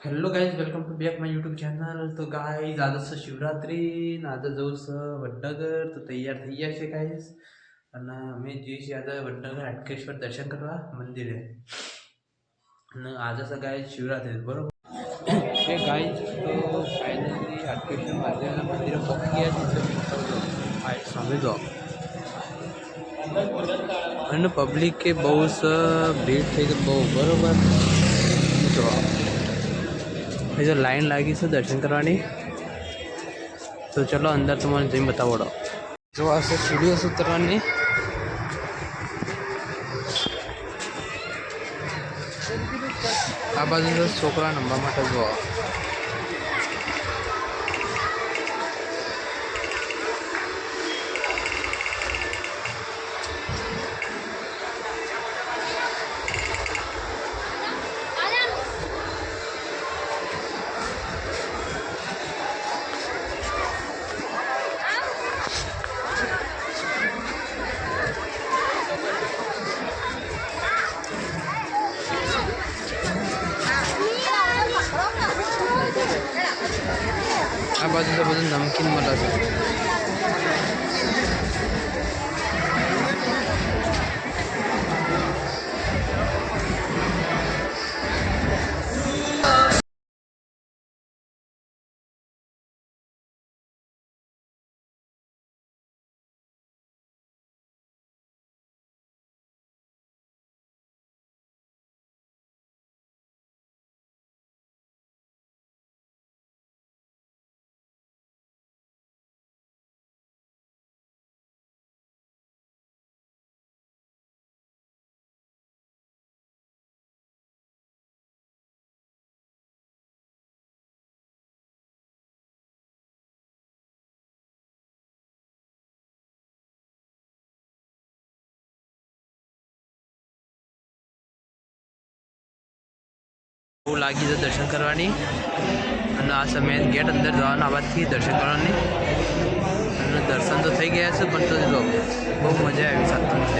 Hello guys, welcome to back my YouTube channel. તો guys આજે છે શિવરાત્રી ને આજે જવું છે વડનગર. તો તૈયાર થઈ ગયા છે ગાઈઝ, અને અમે જઈએ છીએ આજે વડનગર હાટકેશ્વર દર્શન કરવા મંદિરે. અને આજે છે ગાઈઝ શિવરાત્રી, બરોબર. એ ગાઈઝ તો ફાઇનલી હાટકેશ્વર મહાદેવના મંદિરે પહોંચી ગયા છે. સામે જો અને પબ્લિક કે બહુ ભીડ થઈ ગઈ, બહુ બરોબર. જો जो लाइन लगी से दर्शन करवानी, तो चलो अंदर तुम्हारे जिम बताओ जो ऐसे सीढ़ियों से उतरवानी. आ बाजू छोकरा नंबर માટે જો આ બાજુ તો બધું નમકીન મળે છે. બહુ લાગી છે દર્શન કરવાની, અને આ સમયે ગેટ અંદર જવાના આવાજથી દર્શન કરવાની. અને દર્શન તો થઈ ગયા છે, પણ તો જો બહુ મજા આવી સાથે.